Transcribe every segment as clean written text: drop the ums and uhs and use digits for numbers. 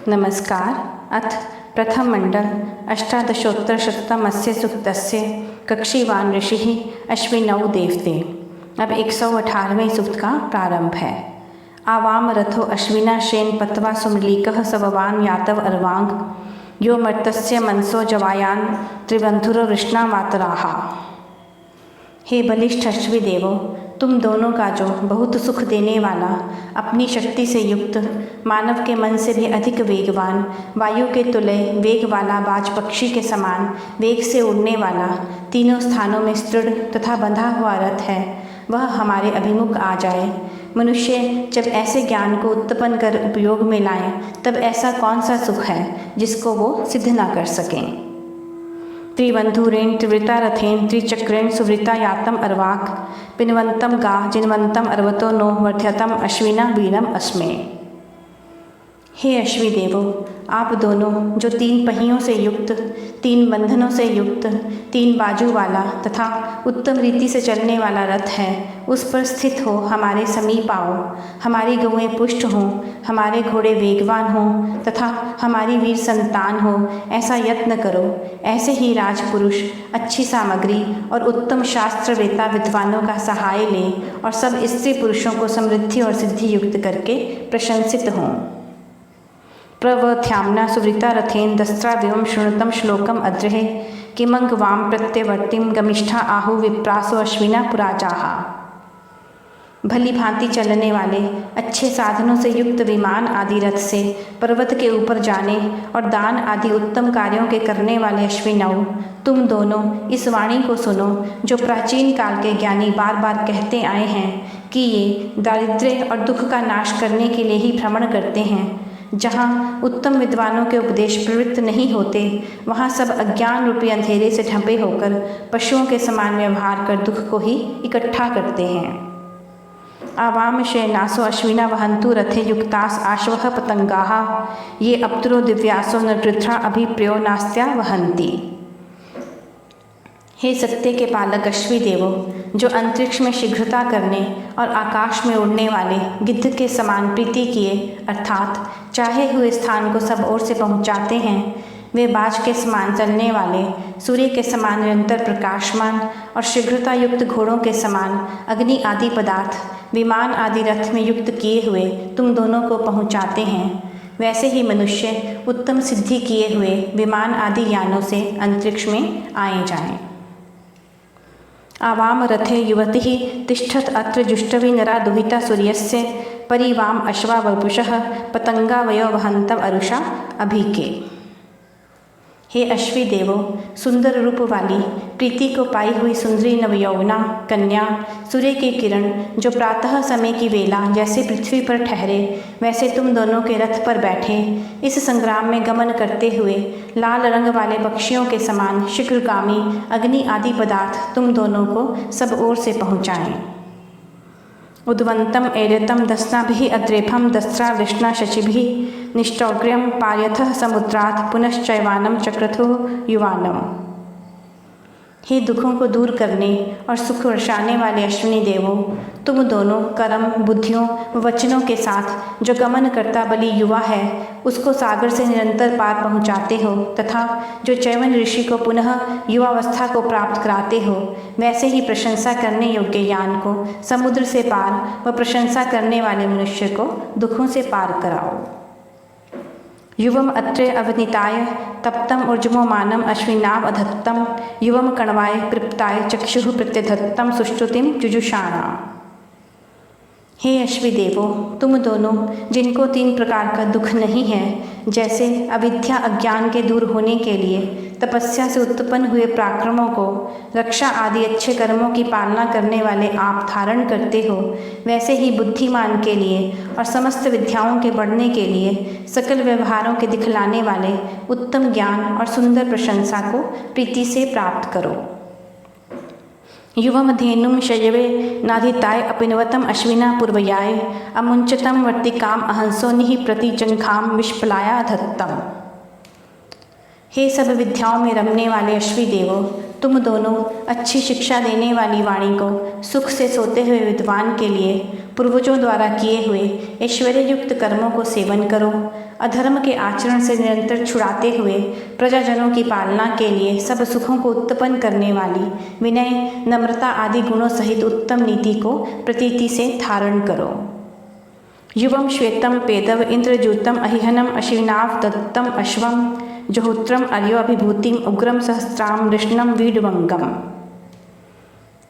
नमस्कार। अथ प्रथम मंडल अष्टादशोत्तरशततमस्य सूक्तस्य कक्षीवान ऋषिः अश्विनौ देवते। अब 118वें सूक्त का प्रारंभ है। आवाम रथो अश्विना शेन पत्वा सुमलीकः सववान यातव अर्वांग यो मर्तस्य मनसो जवायान त्रिबंधुरो वृष्णा मातराहा। हे बलिष्ठ अश्वी देवो, तुम दोनों का जो बहुत सुख देने वाला, अपनी शक्ति से युक्त, मानव के मन से भी अधिक वेगवान, वायु के तुल्य वेग वाला बाज पक्षी के समान वेग से उड़ने वाला, तीनों स्थानों में सुदृढ़ तथा बंधा हुआ रथ है, वह हमारे अभिमुख आ जाए। मनुष्य जब ऐसे ज्ञान को उत्पन्न कर उपयोग में लाएं, तब ऐसा कौन सा सुख है जिसको वो सिद्ध न कर सकें। त्रिबंधुरेण त्रिवृता रथेन त्रिचक्रेण सुवृता यातम अर्वाक पिनवंतम गा जिनवंतम अर्वतो नो वर्ध्यतम अश्विना वीरम अस्मे। हे अश्वी देवो, आप दोनों जो 3 पहियों से युक्त, 3 बंधनों से युक्त, 3 बाजू वाला तथा उत्तम रीति से चलने वाला रथ है, उस पर स्थित हो हमारे समीप आओ। हमारी गौएं पुष्ट हों, हमारे घोड़े वेगवान हों तथा हमारी वीर संतान हो, ऐसा यत्न करो। ऐसे ही राजपुरुष अच्छी सामग्री और उत्तम शास्त्रवेता विद्वानों का सहाय लें और सब स्त्री पुरुषों को समृद्धि और सिद्धि युक्त करके प्रशंसित हों। प्रवध्याम्ना सुवृता रथेन दस्त्राव्यवम शृणुतम श्लोकम अद्रहे किमंग वाम प्रत्यवर्तिम गमिष्ठा आहु विप्रासो अश्विना पुराजाहा। भली भांति चलने वाले अच्छे साधनों से युक्त विमान आदि रथ से पर्वत के ऊपर जाने और दान आदि उत्तम कार्यों के करने वाले अश्विनौ, तुम दोनों इस वाणी को सुनो जो प्राचीन काल के ज्ञानी बार बार कहते आए हैं कि ये दारिद्र्य और दुख का नाश करने के लिए ही भ्रमण करते हैं। जहाँ उत्तम विद्वानों के उपदेश प्रवृत्त नहीं होते, वहाँ सब अज्ञान रूपी अंधेरे से ढंपे होकर पशुओं के समान व्यवहार कर दुख को ही इकट्ठा करते हैं। आवाम शयनासो अश्विना वहंतु रथे युक्तास आश्वः पतंगाः ये अप्तरो दिव्यासो नृथा अभिप्रियो नास्त्या वहंती। हे सत्य के पालक अश्वी देवो, जो अंतरिक्ष में शीघ्रता करने और आकाश में उड़ने वाले गिद्ध के समान प्रीति किए अर्थात चाहे हुए स्थान को सब ओर से पहुँचाते हैं, वे बाज के समान चलने वाले, सूर्य के समान निरंतर प्रकाशमान और शीघ्रता युक्त घोड़ों के समान अग्नि आदि पदार्थ विमान आदि रथ में युक्त किए हुए तुम दोनों को पहुँचाते हैं, वैसे ही मनुष्य उत्तम सिद्धि किए हुए विमान आदि यानों से अंतरिक्ष में आए जाएं। आवाम रथे युवती तिष्ठत अत्र जुष्टवी नरा दुहिता सूर्यस्य परिवाम अश्वा वपुषः पतंगा वयो वहंतम अरुषा अभिके। हे अश्वी देवो, सुंदर रूप वाली प्रीति को पाई हुई सुंदरी नवयौवना कन्या, सूर्य की किरण जो प्रातः समय की वेला जैसे पृथ्वी पर ठहरे, वैसे तुम दोनों के रथ पर बैठे इस संग्राम में गमन करते हुए लाल रंग वाले पक्षियों के समान शीघ्रगामी अग्नि आदि पदार्थ तुम दोनों को सब ओर से पहुँचाएँ। उद्वंतम ऐर्यतम दस्नाभिः अद्रेफम दस्रा वृष्णा शचिभिः निष्टौग्र्यम पार्यथः समुद्रात् पुनश्चैवानम चक्रथुः युवानम। हे दुखों को दूर करने और सुख वर्षाने वाले अश्विनी देवों, तुम दोनों कर्म बुद्धियों व वचनों के साथ जो गमन करता बलि युवा है, उसको सागर से निरंतर पार पहुँचाते हो तथा जो चैवन ऋषि को पुनः युवावस्था को प्राप्त कराते हो, वैसे ही प्रशंसा करने योग्य यान को समुद्र से पार व प्रशंसा करने वाले मनुष्य को दुखों से पार कराओ। युवम अत्रे अवनीताय तप्तम ऊर्जमो मानम अश्विनाव अधत्तम युवम कण्वाय कृप्ताय चक्षुः प्रत्यधत्तम सुष्टुतिम जुजुषाणा। हे अश्वी देवो, तुम दोनों जिनको 3 प्रकार का दुख नहीं है, जैसे अविद्या अज्ञान के दूर होने के लिए तपस्या से उत्पन्न हुए पराक्रमों को रक्षा आदि अच्छे कर्मों की पालना करने वाले आप धारण करते हो, वैसे ही बुद्धिमान के लिए और समस्त विद्याओं के बढ़ने के लिए सकल व्यवहारों के दिखलाने वाले उत्तम ज्ञान और सुंदर प्रशंसा को प्रीति से प्राप्त करो। युवम धेनुम शयवे नाधिताय अपिनवतम अश्विना पूर्वयाय अमुंचतम वर्तिकाम अहंसो निहि प्रतिजंघाम विष्पलाया धत्तम। हे सब विद्याओं में रमने वाले अश्वी देवो, तुम दोनों अच्छी शिक्षा देने वाली वाणी को सुख से सोते हुए विद्वान के लिए पूर्वजों द्वारा किए हुए ऐश्वर्य युक्त कर्मों को सेवन करो। अधर्म के आचरण से निरंतर छुड़ाते हुए प्रजाजनों की पालना के लिए सब सुखों को उत्पन्न करने वाली विनय, नम्रता आदि गुणों सहित उत्तम नीति को प्रतीति से धारण करो। युवम श्वेतम पेदव इंद्रजूतम अहिहनम अश्विनाव दत्तम अश्वम जोहोत्रम अर्यो अभिभूतिम उग्रम सहस्त्राम कृष्णम वीडवंगम।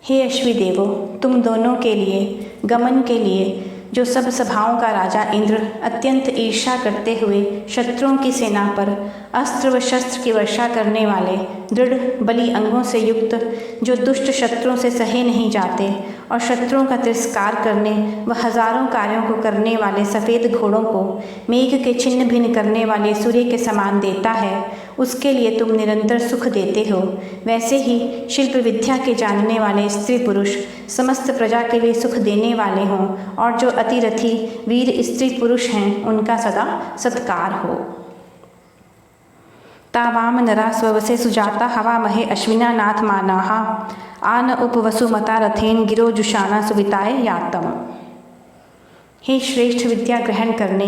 हे अश्वी देवो, तुम दोनों के लिए गमन के लिए जो सब सभाओं का राजा इंद्र अत्यंत ईर्ष्या करते हुए शत्रुओं की सेना पर अस्त्र व शस्त्र की वर्षा करने वाले दृढ़ बली अंगों से युक्त, जो दुष्ट शत्रुओं से सहे नहीं जाते और शत्रुओं का तिरस्कार करने व हजारों कार्यों को करने वाले सफ़ेद घोड़ों को मेघ के छिन्न भिन्न करने वाले सूर्य के समान देता है, उसके लिए तुम निरंतर सुख देते हो, वैसे ही शिल्प विद्या के जानने वाले स्त्री पुरुष समस्त प्रजा के लिए सुख देने वाले हों और जो अतिरथी वीर स्त्री पुरुष हैं उनका सदा सत्कार हो। तावाम नरा स्ववसे सुजाता हवा महे अश्विना नाथ मानाहा आन उपवसुमता रथेन गिरो जुषाना सुविताए यातम। हे श्रेष्ठ विद्या ग्रहण करने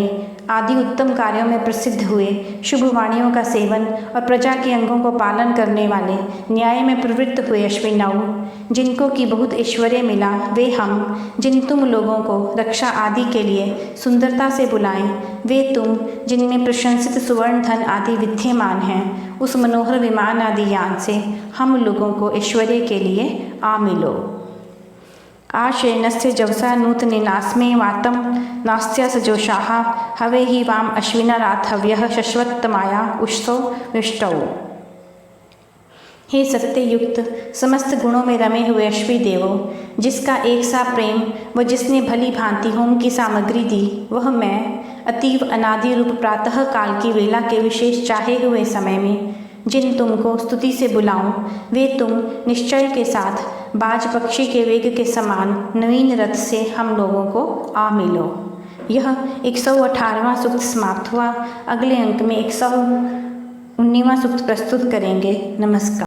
आदि उत्तम कार्यों में प्रसिद्ध हुए शुभ वाणियों का सेवन और प्रजा के अंगों को पालन करने वाले न्याय में प्रवृत्त हुए अश्विनौ, जिनको की बहुत ऐश्वर्य मिला, वे हम जिन तुम लोगों को रक्षा आदि के लिए सुंदरता से बुलाएं, वे तुम जिनमें प्रशंसित सुवर्ण धन आदि विद्यमान हैं, उस मनोहर विमान आदि यान से हम लोगों को ऐश्वर्य के लिए आ मिलो। आशयनस्य जवसा नूतने नास्मे वातम नास्त्यास जोषाः हवे ही वाम अश्विना राथव्यः शश्वत्तमाया उष्सो विष्टौ। हे सत्य युक्त समस्त गुणों में रमे हुए अश्वी देवों, जिसका एक सा प्रेम व जिसने भली भांति होम की सामग्री दी, वह मैं अतीव अनादि रूप प्रातः काल की वेला के विशेष चाहे हुए समय में जिन तुमको स्तुति से बुलाऊं, वे तुम निश्चय के साथ बाज पक्षी के वेग के समान नवीन रथ से हम लोगों को आ मिलो। यह 118वां सूक्त समाप्त हुआ। अगले अंक में 119वां सूक्त प्रस्तुत करेंगे। नमस्कार।